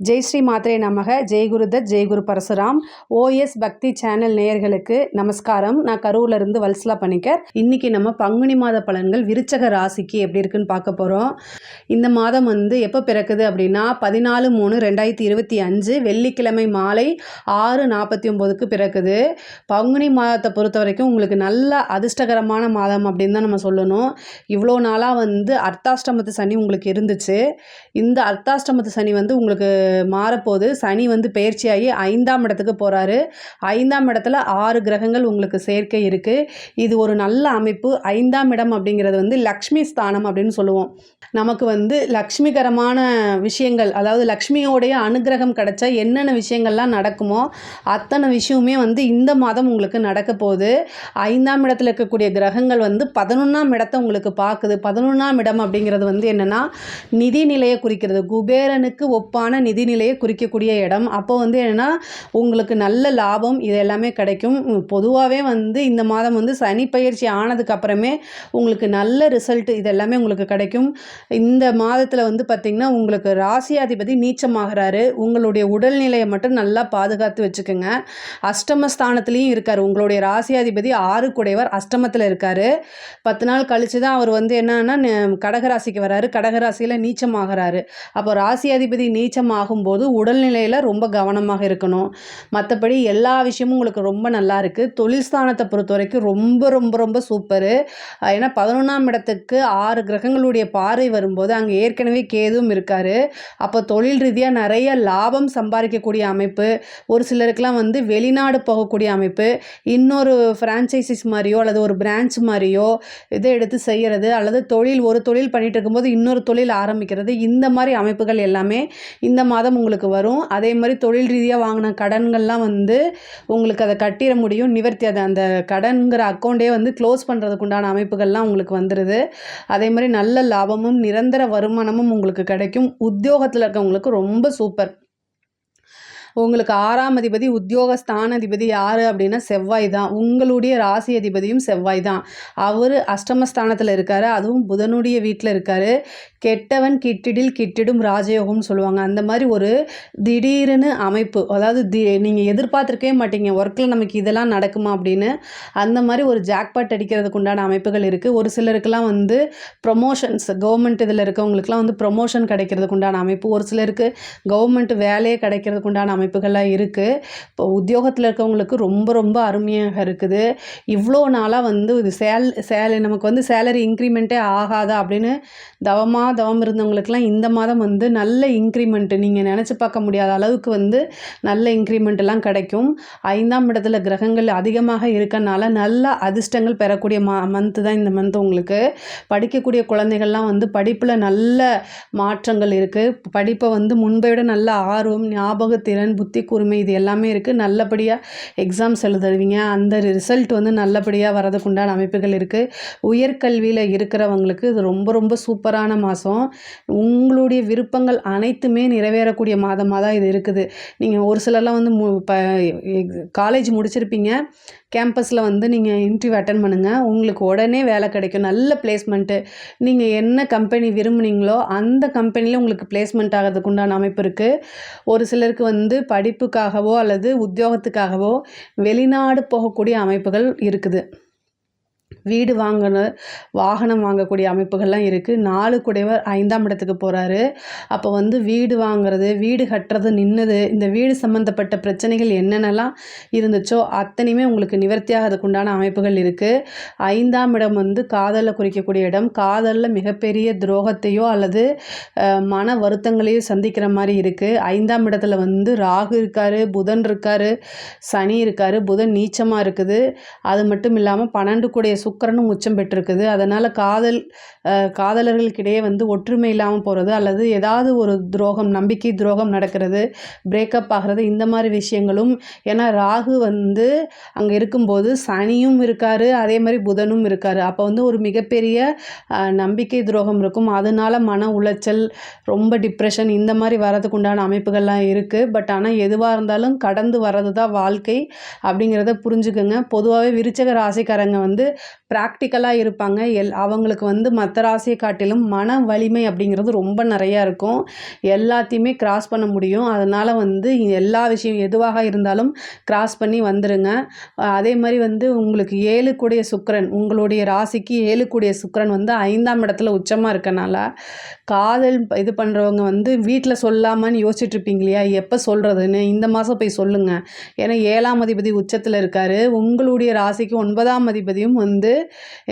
ஜெய் ஸ்ரீ மாத்ரே நமக. ஜெய் குருதத், ஜெய் குரு பரசுராம். ஓஎஸ் பக்தி சேனல் நேயர்களுக்கு நமஸ்காரம். நான் கரூர்லேருந்து வல்சலா பணிக்கர். இன்றைக்கி நம்ம பங்குனி மாத பலன்கள் விருச்சக ராசிக்கு எப்படி இருக்குன்னு பார்க்க போகிறோம். இந்த மாதம் எப்போ பிறக்குது அப்படின்னா 14/3/2025 வெள்ளிக்கிழமை மாலை 6:49க்கு பிறக்குது. பங்குனி மாதத்தை பொறுத்த வரைக்கும் உங்களுக்கு நல்ல அதிர்ஷ்டகரமான மாதம் அப்படின்னு தான் நம்ம சொல்லணும். இவ்வளோ நாளாக அர்த்தாஷ்டமத்து சனி உங்களுக்கு இருந்துச்சு. இந்த அர்த்தாஷ்டமத்து சனி உங்களுக்கு மாறப்போகுது. சனி பெயர்ச்சியாகி 5ஆம் இடத்துக்கு போகிறாரு. 5ஆம் இடத்துல 6 கிரகங்கள் உங்களுக்கு சேர்க்கை இருக்குது. இது ஒரு நல்ல அமைப்பு. 5ஆம் இடம் அப்படிங்கிறது லக்ஷ்மி ஸ்தானம் அப்படின்னு சொல்லுவோம். நமக்கு லக்ஷ்மிகரமான விஷயங்கள், அதாவது லக்ஷ்மியோடைய அனுகிரகம் கிடைச்சா என்னென்ன விஷயங்கள்லாம் நடக்குமோ அத்தனை விஷயமே இந்த மாதம் உங்களுக்கு நடக்க போகுது. 5ஆம் இடத்துல இருக்கக்கூடிய கிரகங்கள் 11ஆம் இடத்தை உங்களுக்கு பார்க்குது. 11ஆம் இடம் அப்படிங்கிறது என்னென்னா நிதிநிலையை குறிக்கிறது. குபேரனுக்கு ஒப்பான நிதிநிலையை குறிக்கக்கூடிய இடம். அப்போ என்னென்னா உங்களுக்கு நல்ல லாபம் இது எல்லாமே கிடைக்கும். பொதுவாகவே இந்த மாதம் சனி பயிற்சி ஆனதுக்கு அப்புறமே உங்களுக்கு நல்ல ரிசல்ட் இது எல்லாமே உங்களுக்கு கிடைக்கும். இந்த மாதத்தில் பார்த்திங்கன்னா உங்களுக்கு ராசியாதிபதி நீச்சமாகிறாரு. உங்களுடைய உடல்நிலையை மட்டும் நல்லா பாதுகாத்து வச்சுக்கோங்க. அஷ்டமஸ்தானத்துலேயும் இருக்கார். உங்களுடைய ராசியாதிபதி 6 குடைவர் அஷ்டமத்தில் இருக்கார். 10 நாள் கழித்து தான் அவர் என்னன்னா கடகராசிக்கு வராரு. கடகராசியில் நீச்சமாகிறாரு. அப்போ ராசியாதிபதி நீச்சமாகும்போது உடல்நிலையில் ரொம்ப கவனமாக இருக்கணும். மற்றபடி எல்லா விஷயமும் உங்களுக்கு ரொம்ப நல்லா இருக்குது. தொழில் ஸ்தானத்தை பொறுத்த வரைக்கும் ரொம்ப ரொம்ப ரொம்ப சூப்பரு. ஏன்னா 11ஆம் இடத்துக்கு 6 கிரகங்களுடைய பார்வை வரும்போது அங்கே ஏற்கனவே கேதுவும் இருக்கார். அப்போ தொழில் ரீதியாக நிறைய லாபம் சம்பாதிக்கக்கூடிய அமைப்பு. ஒரு சிலருக்கெலாம் வெளிநாடு போகக்கூடிய அமைப்பு, இன்னொரு ஃப்ரான்ச்சைசிஸ் மாதிரியோ அல்லது ஒரு பிரான்ச் மாதிரியோ இதை எடுத்து செய்கிறது, அல்லது ஒரு தொழில் பண்ணிகிட்டு இருக்கும்போது இன்னொரு தொழில் ஆரம்பிக்கிறது, இந்த மாதிரி அமைப்புகள் எல்லாமே இந்த மாதம் உங்களுக்கு வரும். அதே மாதிரி தொழில் ரீதியாக வாங்கின கடன்கள்லாம் உங்களுக்கு அதை கட்டிட முடியும். நிவர்த்தி அதை அந்த கடன்கிற அக்கௌண்ட்டே க்ளோஸ் பண்ணுறதுக்கு உண்டான அமைப்புகள்லாம் உங்களுக்கு வந்துடுது. அதே மாதிரி நல்ல லாபமும் நிரந்தர வருமானமும் உங்களுக்கு கிடைக்கும். உத்தியோகத்தில் இருக்கவங்களுக்கு ரொம்ப சூப்பர். உங்களுக்கு 6ஆம் அதிபதி உத்தியோகஸ்தான அதிபதி யார் அப்படின்னா செவ்வாய் தான். உங்களுடைய ராசி அதிபதியும் செவ்வாய் தான். அவர் அஷ்டமஸ்தானத்தில் இருக்கார். அதுவும் புதனுடைய வீட்டில் இருக்கார். கெட்டவன் கிட்டிடில் கிட்டிடும் ராஜயோகம்னு சொல்லுவாங்க. அந்த மாதிரி ஒரு திடீர்னு அமைப்பு, அதாவது நீங்கள் எதிர்பார்த்துருக்கவே மாட்டீங்க ஒர்க்கில் நமக்கு இதெல்லாம் நடக்குமா அப்படின்னு. அந்த மாதிரி ஒரு ஜாக்பாட் அடிக்கிறதுக்கு உண்டான அமைப்புகள் இருக்குது. ஒரு சிலருக்கெல்லாம் ப்ரொமோஷன்ஸ், கவர்மெண்ட் இதில் இருக்கவங்களுக்குலாம் ப்ரொமோஷன் கிடைக்கிறதுக்கு உண்டான அமைப்பு. ஒரு சிலருக்கு கவர்மெண்ட் வேலையே கிடைக்கிறதுக்கு உண்டான அமைப்புகள்லாம் இருக்குது. இப்போ உத்தியோகத்தில் இருக்கவங்களுக்கு ரொம்ப ரொம்ப அருமையாக இருக்குது. இவ்வளோ நாளாக இது நமக்கு சேலரி இன்க்ரிமெண்ட்டே ஆகாதா அப்படின்னு தவம் இருந்தவங்களுக்குலாம் இந்த மாதம் நல்ல இன்க்ரிமெண்ட்டு, நீங்கள் நினச்சி பார்க்க முடியாத அளவுக்கு நல்ல இன்க்ரிமெண்ட்டெல்லாம் கிடைக்கும். 5ஆம் இடத்துல கிரகங்கள் அதிகமாக இருக்கனால நல்ல அதிர்ஷ்டங்கள் பெறக்கூடிய மந்த்து தான் இந்த மந்த். உங்களுக்கு படிக்கக்கூடிய குழந்தைகள்லாம் படிப்பில் நல்ல மாற்றங்கள் இருக்குது. படிப்பை முன்பை விட நல்ல ஆர்வம், ஞாபகத்திறன், புத்தி கூர்மை இது எல்லாமே இருக்குது. நல்லபடியாக எக்ஸாம்ஸ் எழுதுவீங்க. அந்த ரிசல்ட் நல்லபடியாக வரதுக்கு உண்டான அமைப்புகள் இருக்குது. உயர்கல்வியில் இருக்கிறவங்களுக்கு இது ரொம்ப ரொம்ப சூப்பரான மாதம். உங்களுடைய விருப்பங்கள் அனைத்துமே நிறைவேறக்கூடிய மாதமாக தான் இது இருக்குது. நீங்கள் ஒரு சிலர்லாம் காலேஜ் முடிச்சிருப்பீங்க. கேம்பஸில் நீங்கள் இன்டர்வியூ அட்டன் பண்ணுங்கள். உங்களுக்கு உடனே வேலை கிடைக்கும். நல்ல பிளேஸ்மெண்ட்டு. நீங்கள் என்ன கம்பெனி விரும்புனீங்களோ அந்த கம்பெனியில் உங்களுக்கு பிளேஸ்மெண்ட் ஆகிறதுக்கு உண்டான அமைப்பு இருக்குது. ஒரு சிலருக்கு படிப்புக்காகவோ அல்லது உத்தியோகத்துக்காகவோ வெளிநாடு போகக்கூடிய அமைப்புகள் இருக்குது. வீடு வாகனம் வாங்கக்கூடிய அமைப்புகள்லாம் இருக்குது. 4 குடைவர் 5ஆம் இடத்துக்கு போகிறாரு. அப்போ வீடு வாங்குறது, வீடு கட்டுறது நின்னது, இந்த வீடு சம்மந்தப்பட்ட பிரச்சனைகள் என்னென்னலாம் இருந்துச்சோ அத்தனையுமே உங்களுக்கு நிவர்த்தியாகிறதுக்கு உண்டான அமைப்புகள் இருக்குது. 5ஆம் இடம் காதலில் குறிக்கக்கூடிய இடம். காதலில் மிகப்பெரிய துரோகத்தையோ அல்லது மன வருத்தங்களையோ சந்திக்கிற மாதிரி இருக்குது. 5ஆம் இடத்துல ராகு இருக்கார், புதன் இருக்கார், சனி இருக்கார். புதன் நீச்சமாக இருக்குது. அது மட்டும் இல்லாமல் 12 கூடிய சுக்கிரனும் உச்சம் பெற்றிருக்குது. அதனால் காதலர்களுக்கிடையே ஒற்றுமை இல்லாமல் போகிறது, அல்லது ஏதாவது ஒரு துரோகம், நம்பிக்கை துரோகம் நடக்கிறது, பிரேக்கப் ஆகிறது, இந்த மாதிரி விஷயங்களும். ஏன்னா ராகு அங்கே இருக்கும்போது சனியும் இருக்கார், அதே மாதிரி புதனும் இருக்கார். அப்போ ஒரு மிகப்பெரிய நம்பிக்கை துரோகம் இருக்கும். அதனால மன உளைச்சல், ரொம்ப டிப்ரெஷன் இந்த மாதிரி வரதுக்கு உண்டான அமைப்புகள்லாம் இருக்குது. பட் ஆனால் எதுவாக இருந்தாலும் கடந்து வர்றது தான் வாழ்க்கை அப்படிங்கிறத புரிஞ்சுக்கோங்க. பொதுவாகவே விருச்சக ராசிக்காரங்க ப்ராக்டிக்கலாக இருப்பாங்க. அவங்களுக்கு வந்து மற்ற ராசியை காட்டிலும் மன வலிமை அப்படிங்கிறது ரொம்ப நிறையா இருக்கும். எல்லாத்தையுமே கிராஸ் பண்ண முடியும். அதனால் வந்து எல்லா விஷயம் எதுவாக இருந்தாலும் கிராஸ் பண்ணி வந்துருங்க. அதே மாதிரி வந்து உங்களுக்கு 7 கூடிய சுக்கிரன், உங்களுடைய ராசிக்கு 7 கூடிய சுக்கிரன் வந்து 5ஆம் இடத்துல உச்சமாக இருக்கனால, காதல் இது பண்ணுறவங்க வந்து வீட்டில் சொல்லாமன்னு யோசிச்சுட்டு இருப்பீங்க இல்லையா, எப்போ சொல்கிறதுன்னு, இந்த மாதம் போய் சொல்லுங்கள். ஏன்னா 7ஆம் அதிபதி உச்சத்தில் இருக்கார். உங்களுடைய ராசிக்கு 9ஆம் அதிபதியும் வந்து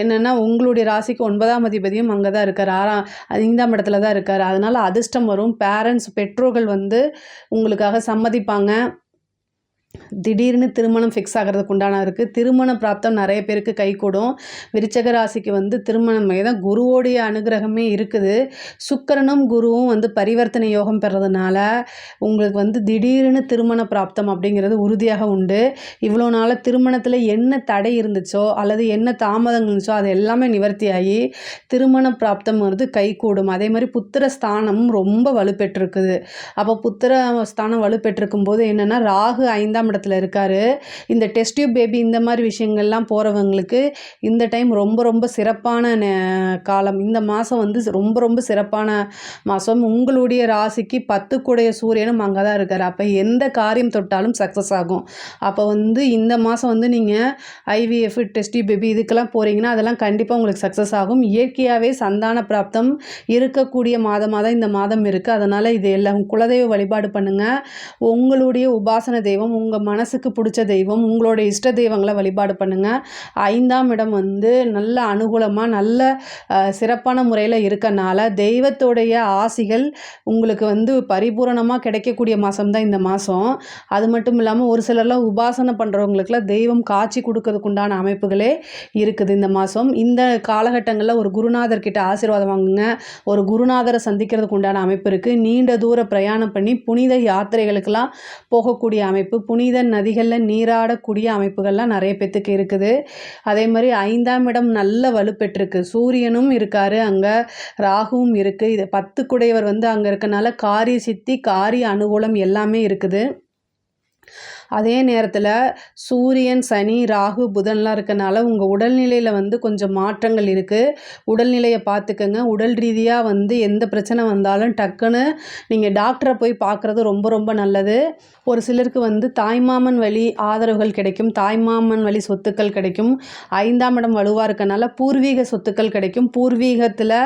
என்னென்னா, உங்களுடைய ராசிக்கு 9ஆம் அதிபதியும் அங்கே தான் இருக்கார். 5ஆம் இடத்துல தான் இருக்கார். அதனால் அதிர்ஷ்டம் வரும். பெற்றோர்கள் வந்து உங்களுக்காக சம்மதிப்பாங்க. திடீர்னு திருமணம் ஃபிக்ஸ் ஆகிறதுக்கு உண்டான இருக்குது. திருமண பிராப்தம் நிறைய பேருக்கு கைகூடும். விருச்சக ராசிக்கு வந்து திருமணம் தான் குருவோடைய அனுகிரகமே இருக்குது. சுக்கிரனும் குருவும் வந்து பரிவர்த்தனை யோகம் பெறதுனால உங்களுக்கு வந்து திடீர்னு திருமண பிராப்தம் அப்படிங்கிறது உறுதியாக உண்டு. இவ்வளோ நாளாக திருமணத்தில் என்ன தடை இருந்துச்சோ அல்லது என்ன தாமதங்கள் இருந்துச்சோ அது எல்லாமே நிவர்த்தியாகி திருமண பிராப்தம் வந்து கைகூடும். அதே மாதிரி புத்திர ஸ்தானமும் ரொம்ப வலுப்பெற்றிருக்குது. அப்போ புத்திர ஸ்தானம் வலுப்பெற்றிருக்கும் போது என்னென்னா, ராகு 5ஆம் இடத்துல இருக்காரு. இந்த டெஸ்ட் டியூப் பேபி இந்த மாதிரி விஷயங்கள்லாம் போகிறவங்களுக்கு இந்த டைம் ரொம்ப ரொம்ப சிறப்பான காலம். இந்த மாதம் வந்து ரொம்ப ரொம்ப சிறப்பான மாதம். உங்களுடைய ராசிக்கு 10 கூடைய சூரியனும் அங்கே தான் இருக்கார். அப்போ எந்த காரியம் தொட்டாலும் சக்ஸஸ் ஆகும். அப்போ வந்து இந்த மாதம் வந்து நீங்கள் IVF டெஸ்ட் டியூப் பேபி இதுக்கெல்லாம் போகிறீங்கன்னா அதெல்லாம் கண்டிப்பாக உங்களுக்கு சக்ஸஸ் ஆகும். இயற்கையாகவே சந்தான பிராப்தம் இருக்கக்கூடிய மாதமாக தான் இந்த மாதம் இருக்குது. அதனால் இது எல்லாம் குலதெய்வ வழிபாடு பண்ணுங்கள். உங்களுடைய உபாசன தெய்வம், உங்கள் மனசுக்கு பிடிச்ச தெய்வம், உங்களோட இஷ்ட தெய்வங்களை வழிபாடு பண்ணுங்கள். 5ஆம் இடம் வந்து நல்ல அனுகூலமாக நல்ல சிறப்பான முறையில் இருக்கனால தெய்வத்தோடைய ஆசிகள் உங்களுக்கு வந்து பரிபூரணமாக கிடைக்கக்கூடிய மாதம் தான் இந்த மாதம். அது மட்டும் இல்லாமல் ஒரு சிலர்லாம் உபாசனை பண்ணுறவங்களுக்குலாம் தெய்வம் காட்சி கொடுக்கறதுக்கு உண்டான அமைப்புகளே இருக்குது இந்த மாதம். இந்த காலகட்டங்களில் ஒரு குருநாதர்கிட்ட ஆசீர்வாதம் வாங்குங்க. ஒரு குருநாதரை சந்திக்கிறதுக்கு உண்டான அமைப்பு இருக்குது. நீண்ட தூர பிரயாணம் பண்ணி புனித யாத்திரைகளுக்கெல்லாம் போகக்கூடிய அமைப்பு, புனித நதிகளில் நீராடக்கூடிய அமைப்புகள்லாம் நிறைய பேத்துக்கு இருக்குது. அதே மாதிரி 5ஆம் இடம் நல்ல வலுப்பெற்றிருக்கு. சூரியனும் இருக்கார் அங்கே, ராகுவும் இருக்குது. இது 10 குடையவர் வந்து அங்கே இருக்கனால காரிய சித்தி, காரிய அனுகூலம் எல்லாமே இருக்குது. அதே நேரத்தில் சூரியன், சனி, ராகு, புதன்லாம் இருக்கனால உங்கள் உடல்நிலையில் வந்து கொஞ்சம் மாற்றங்கள் இருக்குது. உடல்நிலையை பார்த்துக்கங்க. உடல் ரீதியாக வந்து எந்த பிரச்சனை வந்தாலும் டக்குன்னு நீங்கள் டாக்டரை போய் பார்க்குறது ரொம்ப ரொம்ப நல்லது. ஒரு சிலருக்கு வந்து தாய்மாமன் வழி ஆதரவுகள் கிடைக்கும். தாய்மாமன் வழி சொத்துக்கள் கிடைக்கும். 5ஆம் இடம் வலுவாக இருக்கனால பூர்வீக சொத்துக்கள் கிடைக்கும். பூர்வீகத்தில்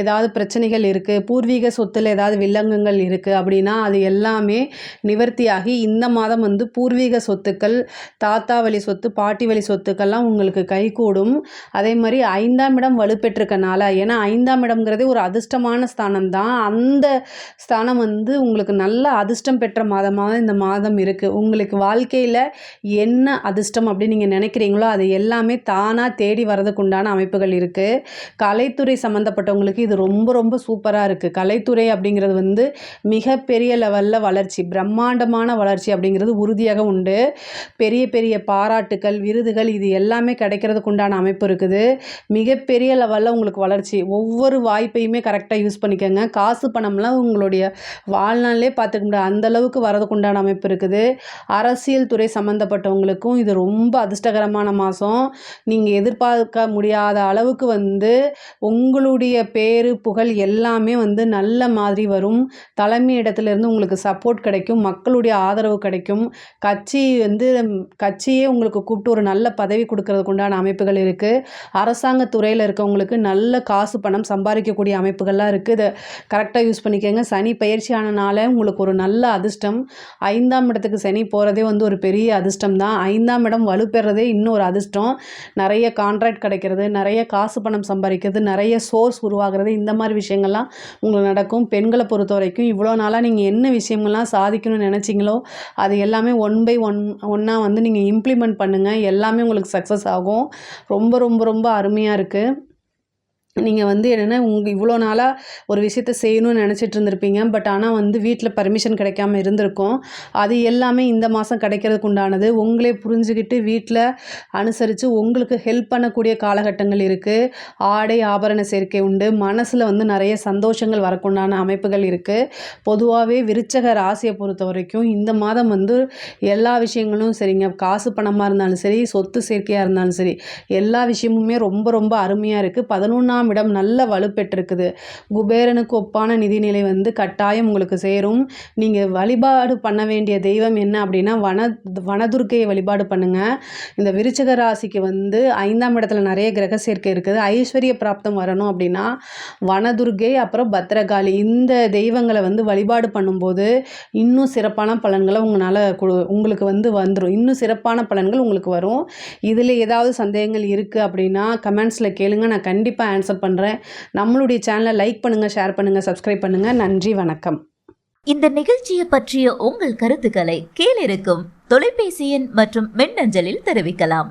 ஏதாவது பிரச்சனைகள் இருக்குது, பூர்வீக சொத்தில் ஏதாவது வில்லங்கங்கள் இருக்குது அப்படின்னா அது எல்லாமே நிவர்த்தியாகி இந்த மாதம் வந்து பூர்வீக சொத்துக்கள், தாத்தா வழி சொத்து, பாட்டி வழி சொத்துக்கள்லாம் உங்களுக்கு கைகூடும். அதே மாதிரி 5ஆம் இடம் வலுப்பெற்றிருக்கனால, ஏன்னா 5ஆம் இடம்ங்கிறதே ஒரு அதிர்ஷ்டமான ஸ்தானம் தான். அந்த ஸ்தானம் வந்து உங்களுக்கு நல்ல அதிர்ஷ்டம் பெற்ற மாதமாக இந்த மாதம் இருக்குது. உங்களுக்கு வாழ்க்கையில் என்ன அதிர்ஷ்டம் அப்படின்னு நீங்கள் நினைக்கிறீங்களோ அது எல்லாமே தானாக தேடி வரதுக்கு உண்டான அமைப்புகள் இருக்குது. கலைத்துறை சம்மந்தப்பட்டவங்களுக்கு இது ரொம்ப ரொம்ப சூப்பராக இருக்குது. கலைத்துறை அப்படிங்கிறது வந்து மிகப்பெரிய லெவலில் வளர்ச்சி, பிரம்மாண்டமான வளர்ச்சி அப்படிங்கிறது உறுதியாக உண்டு. பெரிய பெரிய பாராட்டுக்கள், விருதுகள் இது எல்லாமே கிடைக்கிறதுக்கு உண்டான அமைப்பு இருக்குது. மிகப்பெரிய லெவலில் உங்களுக்கு வளர்ச்சி. ஒவ்வொரு வாய்ப்பையுமே கரெக்டாக யூஸ் பண்ணிக்கோங்க. காசு பணம்லாம் உங்களுடைய வாழ்நாளிலே பார்த்துக்க முடியாது, அந்தளவுக்கு வரதுக்கு உண்டான அமைப்பு இருக்குது. அரசியல் துறை சம்மந்தப்பட்டவங்களுக்கும் இது ரொம்ப அதிர்ஷ்டகரமான மாதம். நீங்கள் எதிர்பார்க்க முடியாத அளவுக்கு வந்து உங்களுடைய பேரு புகழ் எல்லாமே வந்து நல்ல மாதிரி வரும். தலைமை இடத்துலேருந்து உங்களுக்கு சப்போர்ட் கிடைக்கும், மக்களுடைய ஆதரவு கிடைக்கும். கட்சியே உங்களுக்கு கூப்பிட்டு ஒரு நல்ல பதவி கொடுக்கறதுக்கு உண்டான அமைப்புகள் இருக்குது. அரசாங்க துறையில் இருக்கவங்களுக்கு நல்ல காசு பணம் சம்பாதிக்கக்கூடிய அமைப்புகள்லாம் இருக்குது. இதை கரெக்டாக யூஸ் பண்ணிக்கோங்க. சனி பயிற்சி ஆனனால உங்களுக்கு ஒரு நல்ல அதிர்ஷ்டம். 5ஆம் இடத்துக்கு சனி போகிறதே வந்து ஒரு பெரிய அதிர்ஷ்டம் தான். 5ஆம் இடம் வலுப்பெறதே இன்னும் ஒரு அதிர்ஷ்டம். நிறைய கான்ட்ராக்ட் கிடைக்கிறது, நிறைய காசு பணம் சம்பாதிக்கிறது, நிறைய சோர்ஸ் உருவாகிறது, இந்த மாதிரி விஷயங்கள்லாம் உங்களுக்கு நடக்கும். பெண்களை பொறுத்த வரைக்கும் இவ்வளோ நாளாக நீங்கள் என்ன விஷயங்கள்லாம் சாதிக்கணும்னு நினச்சிங்களோ அது எல்லாமே ஒன் பை ஒன்னாக வந்து நீங்கள் இம்ப்ளிமெண்ட் பண்ணுங்கள். எல்லாமே உங்களுக்கு சக்ஸஸ் ஆகும். ரொம்ப ரொம்ப ரொம்ப அருமையாக இருக்குது. நீங்கள் வந்து என்னென்னா இவ்வளோ நாளாக ஒரு விஷயத்த செய்யணும்னு நினச்சிட்டு இருந்திருப்பீங்க. பட் ஆனால் வந்து வீட்டில் பர்மிஷன் கிடைக்காம இருந்திருக்கும். அது எல்லாமே இந்த மாதம் கிடைக்கிறதுக்கு உண்டானது. உங்களே புரிஞ்சுக்கிட்டு வீட்டில் அனுசரித்து உங்களுக்கு ஹெல்ப் பண்ணக்கூடிய காலகட்டங்கள் இருக்குது. ஆடை ஆபரண சேர்க்கை உண்டு. மனசில் வந்து நிறைய சந்தோஷங்கள் வரக்குண்டான அமைப்புகள் இருக்குது. பொதுவாகவே விருச்சக ராசியை பொறுத்த வரைக்கும் இந்த மாதம் வந்து எல்லா விஷயங்களும் சரிங்க. காசு பணமாக இருந்தாலும் சரி, சொத்து சேர்க்கையாக இருந்தாலும் சரி, எல்லா விஷயமுமே ரொம்ப ரொம்ப அருமையாக இருக்குது. 11ஆம் இடம் நல்ல வலுப்பெற்றிருக்குது. குபேரனுக்கு ஒப்பான நிதிநிலை வந்து கட்டாயம் உங்களுக்கு சேரும். நீங்கள் வழிபாடு பண்ண வேண்டிய தெய்வம் என்ன அப்படின்னா வனதுர்க்கையை வழிபாடு பண்ணுங்கள். இந்த விருச்சிக ராசிக்கு வந்து 5ஆம் இடத்துல நிறைய கிரக சேர்க்கை இருக்குது. ஐஸ்வர்ய பிராப்தம் வரணும் அப்படின்னா வனதுர்க்கை அப்புறம் பத்ரகாளி இந்த தெய்வங்களை வந்து வழிபாடு பண்ணும்போது இன்னும் சிறப்பான பலன்களை உங்களுக்கு வந்து வந்துடும். இன்னும் சிறப்பான பலன்கள் உங்களுக்கு வரும். இதில் ஏதாவது சந்தேகங்கள் இருக்குது அப்படின்னா கமெண்ட்ஸில் கேளுங்க. நான் கண்டிப்பாக ஆன்சர் பண்ணுறேன். நம்மளுடைய சேனலை லைக் பண்ணுங்கள், ஷேர் பண்ணுங்கள், சப்ஸ்கிரைப் பண்ணுங்கள். நன்றி, வணக்கம். இந்த நிகழ்ச்சியை பற்றிய உங்கள் கருத்துக்களை கீழிருக்கும் தொலைபேசி எண் மற்றும் மின்னஞ்சலில் தெரிவிக்கலாம்.